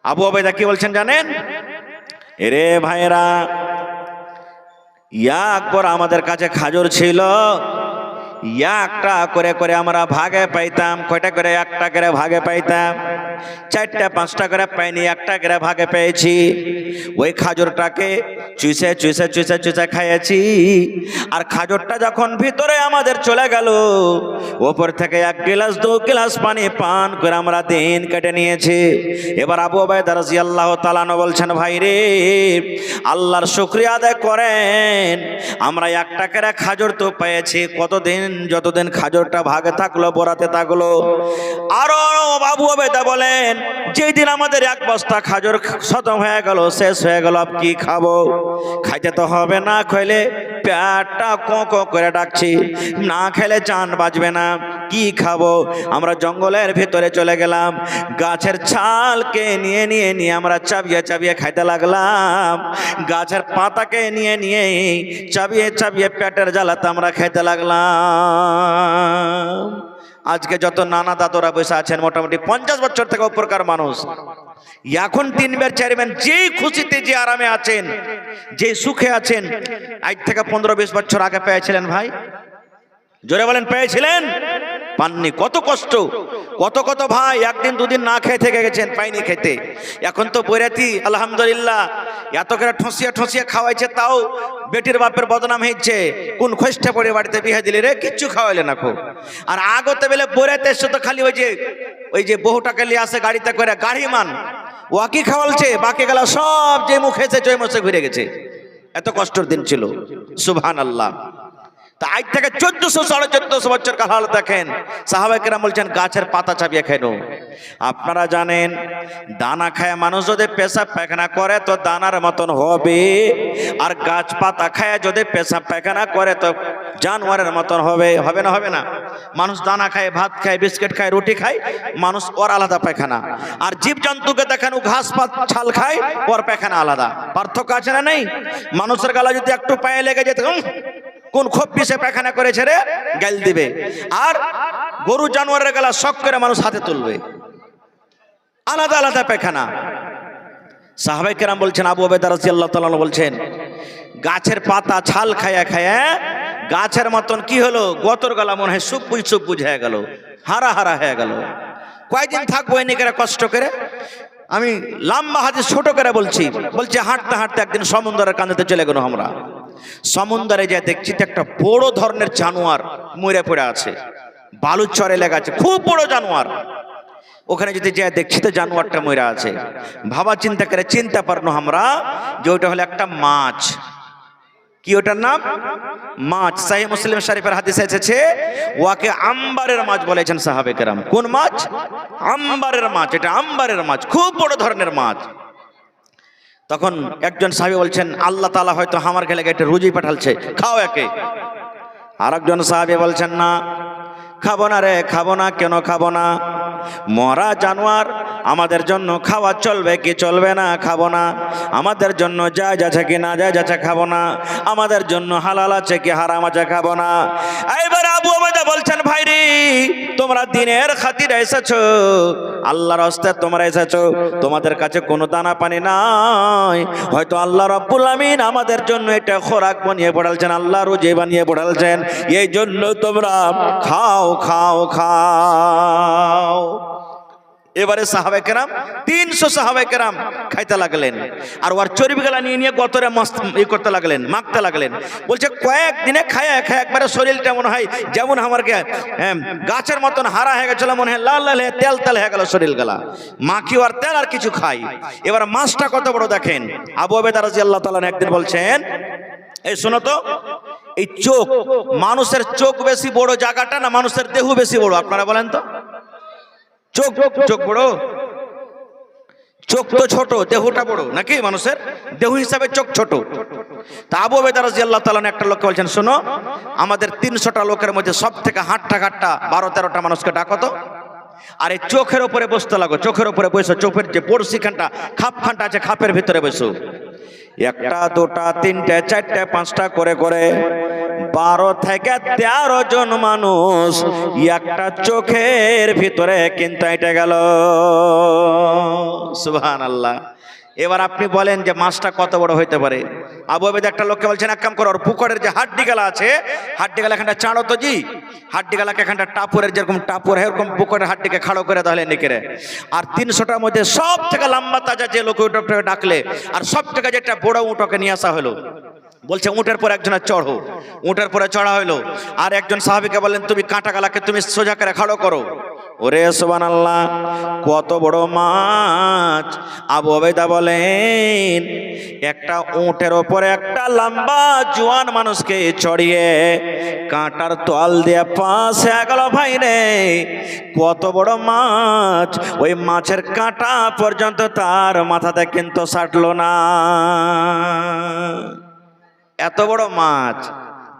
আবু উবাইদা কি বলছেন জানেন? এরে ভাইরা, একবার আমাদের কাছে খাজুর ছিল, একটা করে করে আমরা ভাগে পাইতাম। কয়টা করে? একটা করে ভাগে পাইতাম। 4টা 5টা করে পাইনি, একটা করে ভাগে পেয়েছি। ওই খাজুরটাকে চুষে চুষে চুষে চুষে খাইয়েছি। আর খাজুরটা যখন ভিতরে আমাদের চলে গেল, ওপর থেকে 1 গ্লাস 2 গ্লাস পানি পান করে আমরা দিন কেটে নিয়েছি। এবার আবু উবাইদা রাদিয়াল্লাহু তাআলা বলছেন, ভাই রে, আল্লাহর শুকরিয়া আদায় করেন, আমরা একটা করে খাজুর তো পেয়েছি। কতদিন? যতদিন খাজুরটা ভাগে থাকলো, বরাতে থাকলো। আরো আবু উবাইদা বলেন, যেই দিন আমাদের 1 বস্তা খাজুর খতম হয়ে গেল, শেষ হয়ে গেল, আব কি খাবো? খাইতে তো হবে, না খাইলে পেটটা কোঁ করে ডাকছি, না খেলে চান বাজবে না, কি খাবো? আমরা জঙ্গলের ভিতরে চলে গেলাম, গাছের ছালকে নিয়ে নিয়ে নিয়ে আমরা চাবিয়ে চাবিয়ে খাইতে লাগলাম। গাছের পাতাকে নিয়ে নিয়ে চাবিয়ে চাবিয়ে পেটের জ্বালাতে আমরা খাইতে লাগলাম। আজকে যত নানা দাদরা বসে আছেন, মোটামুটি 50 বছর থেকে উপরকার মানুষ, এখন 3 বার 4 বার যেই খুশিতে, যে আরামে আছেন, যে সুখে আছেন, আজ থেকে 15-20 বছর আগে পেয়েছিলেন ভাই? জোরে বলেন, পেয়েছিলেন? পাননি। কত কষ্ট, কত কত ভাই 1 দিন 2 দিন না খেয়ে থেকে গেছেন, পাইনি খেতে। এখন তো বৈরাতি, আলহামদুলিল্লাহ, এত করে ঠসিয়া ঠসিয়া খাওয়াইছে, তাও বেটির বাপের বদনাম হয়েছে। কোন খোঁজটা পড়ে বাড়িতে বিয়ে দিলে রে, কিচ্ছু খাওয়াইলে না খো। আর আগতে বেলে বৈরাতে এসে তো খালি ওই যে বহুটাকে নিয়ে আসে গাড়িতে করে, গাড়ি মান ওয়াকি খাওয়ালছে, বাকি গেলা সব যে মুখে এসে জয় মুছে ঘুরে গেছে। এত কষ্টের দিন ছিল, সুবহানাল্লাহ। তা আজ থেকে 1400-1450 বছর কাল দেখেন, সাহাবায়ে কেরাম বলছেন গাছের পাতা চাবিয়ে খেনো। আপনারা জানেন, দানা খায় মানুষ যদি পেশাব পায়খানা করে তো দানার মতন হবে, আর গাছ পাতা খায় যদি পেশাব পায়খানা করে তো জানোয়ারের মতন হবে। হবে না? হবে না? মানুষ দানা খায়, ভাত খায়, বিস্কিট খায়, রুটি খায়, মানুষ ওর আলাদা পায়খানা। আর জীবজন্তুকে দেখেন, ও ঘাস পাত ছাল খায়, ওর পায়খানা আলাদা। পার্থক্য আছে না নেই? মানুষের গালা যদি একটু পায়ে লেগে যেত, কোন খোপ পিছে পায়খানা করেছে রে, গাল দিবে। আর গরু জানোয়ারের গলা শক করে মানুষ হাতে তুলবে, আলাদা আলাদা পায়খানা। সাহাবায়ে কেরাম বলছেন, আবু উবাইদা রাদিয়াল্লাহু তাআলা বলছেন, গাছের পাতা ছাল খায়া খায়া গাছের মতন কি হলো, গতর গলা মনে হয় সবুজ হয়ে গেল, হারা হারা হয়ে গেল। কয়দিন থাকবো এনে করে কষ্ট করে? আমি লম্বা হাতে ছোট করে বলছি, হাঁটতে হাঁটতে একদিন সমুদ্রের কাঁধে চলে গেল। আমরা সমুদ্রে যা দেখছি একটা বড় ধরনের জানোয়ার মরে পড়ে আছে, বালুর চরে লেগে আছে, খুব বড় জানোয়ার। ওখানে যদি যা দেখছি তো জানোয়ারটা মরে আছে। ভাবা চিন্তা করে চিন্তা পারনো আমরা যে ওটা হলো একটা মাছ। কি ওটার নাম? মাছ। সহিহ মুসলিম শরীফের হাদিসে এসেছে, ওয়াকে আম্বারের মাছ বলেছেন সাহাবে কেরাম। কোন মাছ? আম্বারের মাছ। এটা আম্বারের মাছ, খুব বড় ধরনের মাছ। তখন একজন সাহাবী বলছেন, আল্লাহ তাআলা হয়তো আমার গেলে একটা রুজি পাঠালছে, খাও একে। আর একজন সাহাবী বলছেন, না খাবো না রে, খাবো না। কেন খাবো না? মরা জানোয়ার আমাদের জন্য খাওয়া চলবে কি চলবে না? খাবো না। আমাদের জন্য জায়েজ আছে কি না জায়েজ আছে? খাবো না। আমাদের জন্য হালাল আছে কি হারাম আছে? খাবো না। এইবার আবু উবাইদা বলছেন, ভাই রে, তোমরা দিনের খাতিরে এসেছো, আল্লাহর রাস্তায় তোমরা এসেছো, তোমাদের কাছে কোনো দানা পানি নাই, হয়তো আল্লাহ রাব্বুল আমিন আমাদের জন্য এটা খোরাক বানিয়ে পড়ালছেন, আল্লাহ রুজি বানিয়ে পড়ালছেন, এই জন্য তোমরা খাও খাও খাও। এবারে সাহাবায়ে কেরাম 300 সাহাবায়ে কেরাম খাইতে লাগলেন, আর ওর চর্বিগুলা নিয়ে নিয়ে গতরে মস্ত করতে লাগলেন, মাখতে লাগলেন। বলছে কয়েকদিনে খায় খায় একবারে শরীরটা মনে হয় যেমন আমার গাছের মতন হারা হয়ে গেছিল, মনে হয় লাল লাল হয়ে তেল তেল হয়ে গেল শরীর গেলা। মাখি আর তেল আর কিছু খাই। এবার মাছটা কত বড় দেখেন। আবু উবাইদা রাদিয়াল্লাহু তাআলা একদিন বলছেন, এই শোনো তো, এই চোখ, মানুষের চোখ বেশি বড় জায়গাটা না মানুষের দেহ বেশি বড়? আপনারা বলেন তো। চোখ চোখ বড়, চোখ তো ছোট, দেহটা বড় নাকি? মানুষের দেহ হিসাবে চোখ ছোট। তা আবু উবাইদা রাদিয়াল্লাহু তাআলা একটা লোককে বলছেন, শোনো, আমাদের 300টা লোকের মধ্যে সব থেকে হাঁটটা ঘাটটা 12-13টা মানুষকে ডাকো তো, আর এই চোখের উপরে বসতে লাগো, চোখের উপরে বসো, চোখের যে বড়শিখানটা খাপখানটা আছে খাপের ভিতরে বসো। 1টা 2টা 3টে 4টে 5টা করে করে 12 থেকে 13 জন মানুষ একটা চোখের ভিতরে কিন্তু এটা গেল। সুবহানাল্লাহ। এবার আপনি বলেন যে মাছটা কত বড় হইতে পারে? আবু উবাইদা একটা লোককে বলছেন, এক কাম করো, ওর পুকুরের যে হাড্ডিগালা আছে, হাড্ডিগালা এখানটা চাঁড়ো তো জি, হাড্ডিগালাকে এখানটা টাপুরের যেরকম টাপুর এরকম পুকুরের হাড্ডিকে খাড়ো করে তাহলে নিকেরে। আর 300টার মধ্যে সব থেকে লম্বা তাজা যে লোক ওইটাকে ডাকলে, আর সব থেকে যেটা বড় উটকে নিয়ে আসা হলো, বলছে উটের পর একজনের চড়ো, উটের পরে চড়া হইলো। আর একজন সাহাবীকে বললেন, তুমি কাঁটা গালাকে তুমি সোজা করে খাড়ো করো। ওরে সুবহানাল্লাহ, কত বড় মাছ! আবু উবাইদা বলেন, একটা উটের ওপরে একটা লম্বা জোয়ান মানুষকে চড়িয়ে কাঁটার তোয়াল দিয়ে পাশে গেল। ভাই রে, কত বড় মাছ! ওই মাছের কাঁটা পর্যন্ত তার মাথাতে কিন্তু সাটলো না। এত বড় মাছ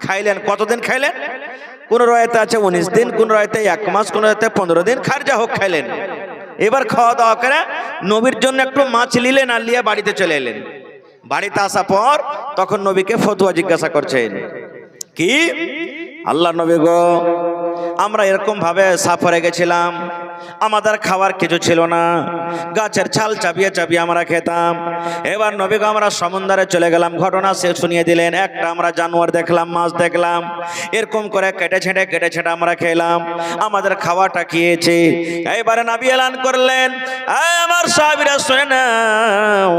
খাইলেন। কতদিন খাইলেন? কোন রায়তে আছে 19 দিন, কোন রায়তে 1 মাস, কোন রায়তে 15 দিন, খার যা হোক খাইলেন। এবার খাওয়া দাওয়া করে নবীর জন্য একটু মাছ নিলেন আর নিয়ে বাড়িতে চলে এলেন। বাড়িতে আসা পর তখন নবীকে ফতোয়া জিজ্ঞাসা করছেন, কি আল্লাহ নবী গো, আমরা এরকম ভাবে সফরে গেছিলাম, আমাদের খাবার কিছু ছিল না, গাছের ছাল চাপিয়ে চাপিয়ে আমরা খেতাম। এবার নবী গো, আমরা সমুদ্রে চলে গেলাম, ঘটনা সে শুনিয়ে দিলেন। একটা আমরা জানোয়ার দেখলাম, মাছ দেখলাম, এরকম করে কেটে ছেটে আমরা খেলাম, আমাদের খাওয়াটা খেয়েছি। এইবারে নবী এলান করলেন, আমার সাহাবীরা শুনে নাও,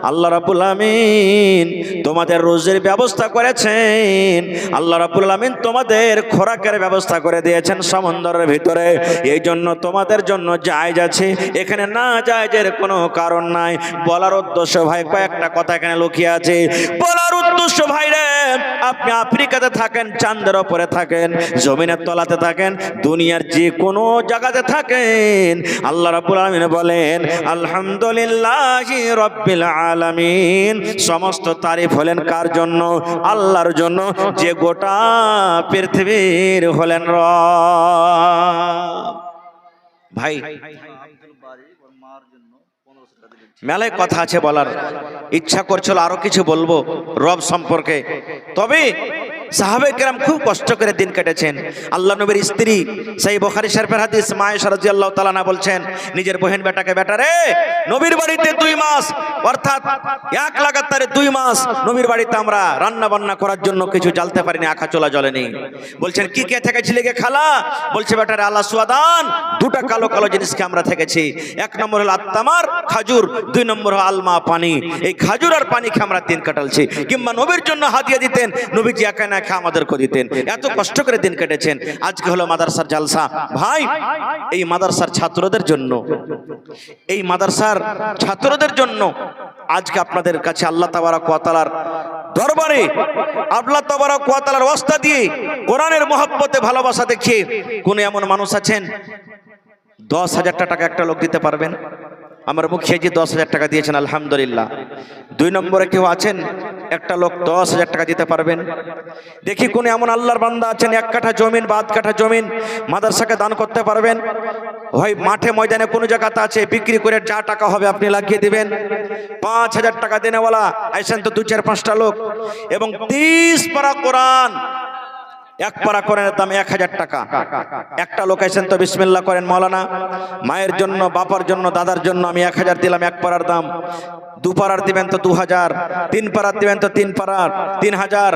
আল্লাহ রাব্বুল আমিন তোমাদের রোজের ব্যবস্থা করেছেন, আল্লাহ রাব্বুল আমিন তোমাদের খোরাকের ব্যবস্থা করে দিয়েছেন সমুদ্রের ভিতরে। এই জন্য তোমাদের জন্য জায়েজ আছে, এখানে না জায়েজের কোনো কারণ নাই। বলার উদ্দেশ্য ভাই, কয়েকটা কথা এখানে লুকিয়ে আছে। বলার উদ্দেশ্য ভাই রে, আপনি আফ্রিকাতে থাকেন, চাঁদের উপরে থাকেন, জমিনের তলাতে থাকেন, দুনিয়ার যে কোনো জায়গাতে থাকেন, আল্লাহ রাব্বুল আলামিন বলেন আলহামদুলিল্লাহি রাব্বিল আলামিন। সমস্ত তারিফ হলেন কার জন্য? আল্লাহর জন্য, যে গোটা পৃথিবীর হলেন রব। ভাই মেলায় কথা আছে বলার, ইচ্ছা করছিল আরো কিছু বলবো রব সম্পর্কে, তবে সাহাবে কেরাম খুব কষ্ট করে দিন কেটেছেন। আল্লাহ নবীর স্ত্রী, সেই বুখারী শরীফের হাদিস, মা আয়েশা রাদিয়াল্লাহু তাআলা না বলছেন নিজের বহেন বেটাকে, বেটা রে, নবীর বাড়িতে 2 মাস, অর্থাৎ এক লাগাতারে 2 মাস নবীর বাড়িতে আমরা রান্না বান্না করার জন্য কিছু জ্বালতে পারিনি, আঁকা চলা জ্বলেনি। বলছেন কি কে থেকেছিলে গে খালা? বলছে বেটা রে, আল্লাহ সুয়াদান 2টা কালো কালো জিনিসকে আমরা থেকেছি। 1 নম্বর হলো আত্তামার, খাজুর, 2 নম্বর হলো আলমা, পানি। এই খাজুর আর পানি খেয়ে আমরা দিন কাটালছি। কিংবা নবীর জন্য হাদিয়া দিতেন, নবীজি একা না খেয়ে আমাদেরকে দিতেন। এত কষ্ট করে দিন কেটেছেন। আজকে হলো মাদ্রাসার জালসা। ভাই, এই মাদ্রাসার ছাত্রদের জন্য, এই মাদ্রাসার ছাত্রদের জন্য আজকে আপনাদের কাছে আল্লাহ তাবারক ওয়া তাআলার দরবারে, আল্লাহ তাবারক ওয়া তাআলার ওয়াস্তা দিয়ে, কোরআনের মহব্বতে ভালোবাসা দেখিয়ে কোন এমন মানুষ আছেন 10,000 টাকা একটা লোক দিতে পারবেন? আমার মুখিয়াজি 10,000 টাকা দিয়েছেন, আলহামদুলিল্লাহ। 2 নম্বরে কেউ আছেন একটা লোক 10,000 টাকা দিতে পারবেন? দেখি কোন এমন আল্লাহর বান্দা আছেন 1 কাঠা জমিন বা 1 কাঠা জমিন মাদ্রাসাকে দান করতে পারবেন? হয় মাঠে ময়দানে কোনো জায়গাতে আছে, বিক্রি করে যা টাকা হবে আপনি লাগিয়ে দিবেন। 5,000 টাকা দেনেওয়ালা আইসেন তো 2-4-5টা লোক। এবং 30 পারা কোরআন, 1 পারা কোরআনের দাম 1,000 টাকা। একটা লোক আছেন তো বিসমিল্লাহ করেন, মাওলানা মায়ের জন্য, বাবার জন্য, দাদার জন্য আমি 1,000 দিলাম, 1 পারার দাম। 2 পারার দিবেন তো 2,000, 3 পারার দিবেন তো 3 পারার 3,000,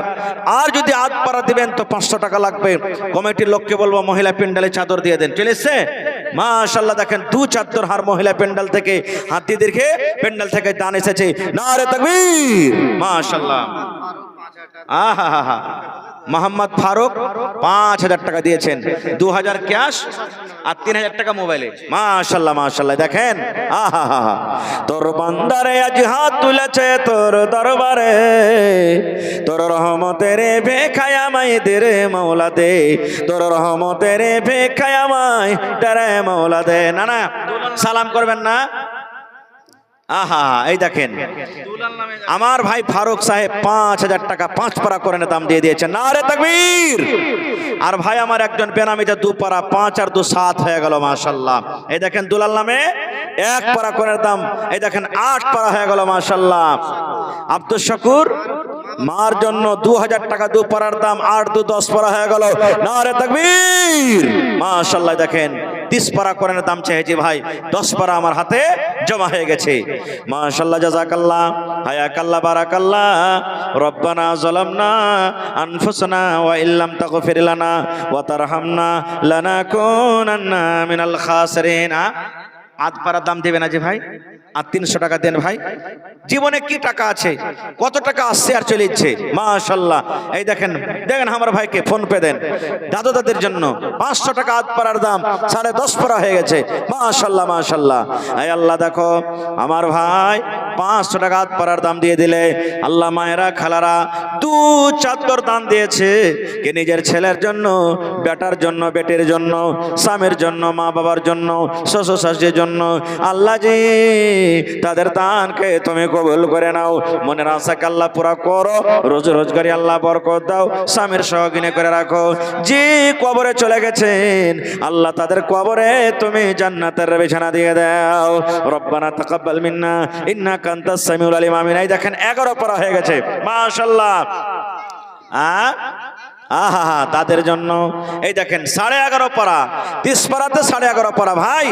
আর যদি 8 পারা দিবেন তো 500 টাকা লাগবে। কমিটির লোককে বলবো মহিলা প্যান্ডেলে চাদর দিয়ে দেন। চলে এসছে মাশাআল্লাহ, দেখেন 2 চাদর হার মহিলা প্যান্ডেল থেকে, হাতি দীর্ঘে প্যান্ডেল থেকে দান এসেছে। নারে তাকবীর, মাশাআল্লাহ। আহা হা হা। মোহাম্মদ ফারুক 5,000 টাকা দিয়েছেন, 2,000 ক্যাশ আর 3,000 টাকা মোবাইলে। মাশাল্লাহ মাশাল্লাহ, দেখেন আহা হা হা। তোর বান্দারে আজ হাত তুলেছে তোর দরবারে, তোর রহমতের ভিখায় আমায় দে রে মাওলা দে, তোর রহমতের ভিখায় আমায় দে রে মাওলা দে। না না সালাম করবেন না। আহা এই দেখেন আমার ভাই ফারুক সাহেব 5,000 টাকা 5 পারা কোরআনের দাম দিয়ে দিয়েছেন। নারে তাকবীর। আর ভাই আমার একজন বেনামিতে 2 পারা, 5 আর 2 7 হয়ে গেল মাশাআল্লাহ। এই দেখেন দুলাল নামে 1 পারা কোরআনের দাম, এই দেখেন 8 পারা হয়ে গেল মাশাআল্লাহ। আব্দুল শাকুর মার জন্য 2,000 টাকা 2 পারার দাম, 8 2 10 পারা হয়ে গেল। নারে তাকবীর মাশাআল্লাহ। দেখেন 30 পারা কোরআনের দাম চেয়েছি ভাই, 10 পারা আমার হাতে জমা হয়ে গেছে মাশাআল্লাহ। জাযাকাল্লাহ হায়াকাল্লাহ বারাকাল্লাহ। রব্বানা যালামনা আনফুসানা ওয়া ইল্লাম তাগফির লানা ওয়া তারহামনা লানাকুনান্না মিনাল খাসিরিন। আধ পারার দাম দেবে না যে ভাই, আর 300 টাকা দেন ভাই। জীবনে কি টাকা আছে, কত টাকা আসছে আর চলে যাচ্ছে মাশাআল্লাহ। এই দেখেন দেখেন আমার ভাইকে ফোন পে দেন, দাদু দাদির জন্য 500 টাকা আধ পারার দাম 10.5 পারা হয়ে গেছে মাশাআল্লাহ মাশাআল্লাহ। এই আল্লাহ দেখো আমার ভাই 500 টাকা আধ পারার দাম দিয়ে দিলে আল্লাহ। মায়েরা খালারা 2 চাদর দান দিয়েছে, কে নিজের ছেলের জন্য, বেটার জন্য, বেটির জন্য, স্বামীর জন্য, মা বাবার জন্য, শ্বশুর শাশুড়ির জন্য। আল্লাহ জি তাদের দানকে তুমি কবুল করে নাও, মনের আশাকে আল্লাহ পুরা করো, রোজ রোজগারি আল্লাহ বরকত দাও, স্বামীর সহগিনে করে রাখো। যে কবরে চলে গেছেন আল্লাহ তাদের কবরে তুমি জান্নাতের বিছানা দিয়ে দাও। রব্বানা তাকাব্বাল মিন্না ইন্নাকা আনতাস সামিউল আলিম। আমিন। এই দেখেন 11 পারা হয়ে গেছে মাশাআল্লাহ। আহা তাদের জন্য এই দেখেন 11.5 পারা, 30 পারাতে 11.5 পারা। ভাই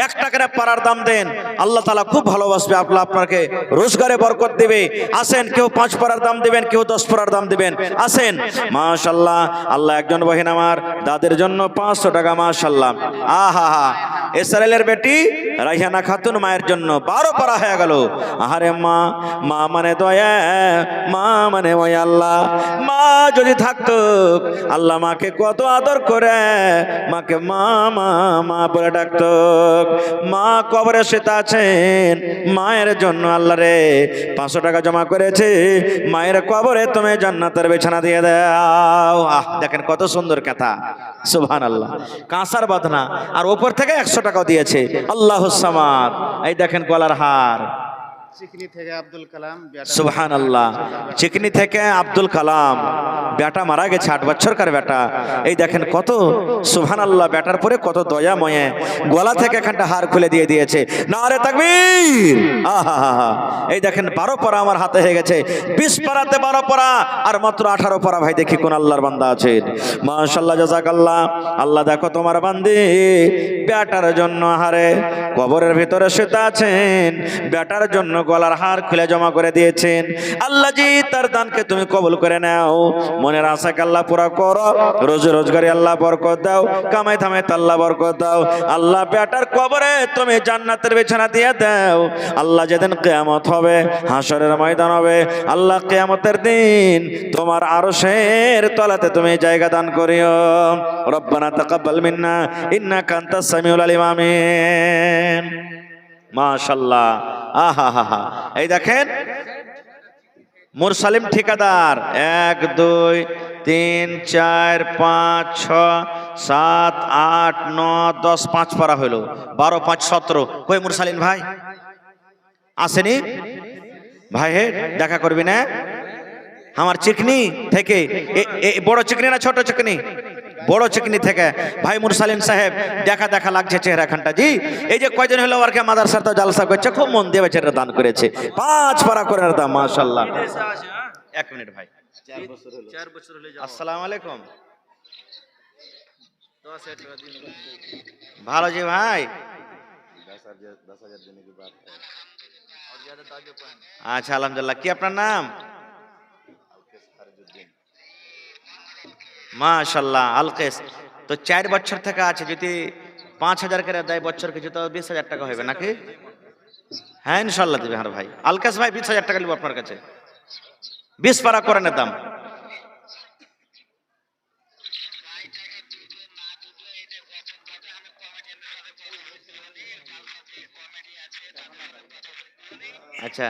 1 টাকার পারার দাম দেন, আল্লাহ তাআলা খুব ভালোবাসবে, আল্লাহ আপনাকে রোজগারে বরকত দেবে। আসেন, কেউ 5 পারার দাম দিবেন, কেউ 10 পারার দাম দিবেন। আসেন মাশাআল্লাহ। আল্লাহ একজন বহিন আমার দাদের জন্য 500 টাকা মাশাআল্লাহ। আহা ইসরায়েলের বেটি রাইহানা খাতুন মায়ের জন্য 12 পারা হয়ে গেল। আহারে মা, মা মানে দয়া, মা মানে ওয়া আল্লাহ। মা যদি থাকতো আল্লাহ মাকে কত আদর করে, মাকে মা মা মা বলে ডাকতো। মা কবরে শুয়ে আছেন, মায়ের জন্য আল্লাহ রে 500 টাকা জমা করেছে, মায়ের কবরে তুমি জান্নাতের বিছানা দিয়ে দাও। দেখেন কত সুন্দর কথা, সুবহানাল্লাহ। কাঁসার বাঁধনা আর উপর থেকে 100 টাকাও দিয়েছে। আল্লাহুস সামাদ। এই দেখেন গলার হার, চিকনি থেকে আব্দুল কালাম। সুবহানাল্লাহ। চিকনি থেকে আব্দুল কালাম, বেটা মারা গেছে 8 বছরকার বেটা। এই দেখেন কত সুবহানাল্লাহ, বেটার পরে কত দয়া ময়ে, গলা থেকে এখানটা হার খুলে দিয়ে দিয়েছে। নারে তাকবীর। আহা এই দেখেন 12 পারা আমার হাতে হয়ে গেছে। 20 পারাতে 12 পারা আর মাত্র 18 পারা। ভাই দেখি কোন আল্লাহর বান্দা আছেন মাশাআল্লাহ। জাযাকাল্লাহ। আল্লাহ দেখো তোমার বান্দি বেটার জন্য হারে কবরের ভিতরে শুয়ে আছেন, বেটার জন্য গলার হার খুলে জমা করে দিয়েছেন। আল্লাহ জি তার দানকে তুমি কবুল করে নাও, মনের আশাকে আল্লাহ পুরা করো, রোজ রোজগারি আল্লাহ বরকত দাও, কামাই থামাই আল্লাহ বরকত দাও। আল্লাহ বেটার কবরে তুমি জান্নাতের বিছানা দিয়ে দাও। আল্লাহ যেদিন কিয়ামত হবে, হাসরের ময়দান হবে, আল্লাহ কিয়ামতের দিন তোমার আরশের তলাতে তুমি জায়গা দান করিও। রব্বানা তাকাব্বাল মিন্না ইন্নাকা আনতাস সামিউল আলিম। আমিন। মাশাআল্লাহ। আহা হা হা। এই দেখেন মুরসালিম ঠিকাদার 1 2 3 4 5 6 7 8 9 10 5 পারা হলো। 12 5 17। কই মুরসালিম ভাই আসেনি? ভাই হে দেখা করবি না? আমার চিকনি থেকে বড় চিকনি না ছোট চিকনি? বড় চিকনি থেকে ভাই মুরসালিম সাহেব দেখা দেখা লাগছে চেহারাখানটা। জি এই যে কয়দিন হলো আর কে মাদ্রাসার তো জালসা করছে, খুব মন দিয়ে বেচারা দান করেছে। 5 পারা করে দাম মাশাআল্লাহ। 1 মিনিট ভাই, 4 বছর হলো। আসসালামু আলাইকুম। ভালো জি ভাই। আচ্ছা আলহামদুলিল্লাহ। কি আপনার নাম? মাশাআল্লাহ আলকেস। তো 4 বছর থেকে আছে, যদি 5,000 করে দেয় বছর কিছু তো 20,000 টাকা হবে নাকি? হ্যাঁ ইনশাআল্লাহ দিবে। হ্যাঁ ভাই আলকেস ভাই 20,000 টাকা নিব আপনার কাছে। 20 পারা কোরআনের দাম। আচ্ছা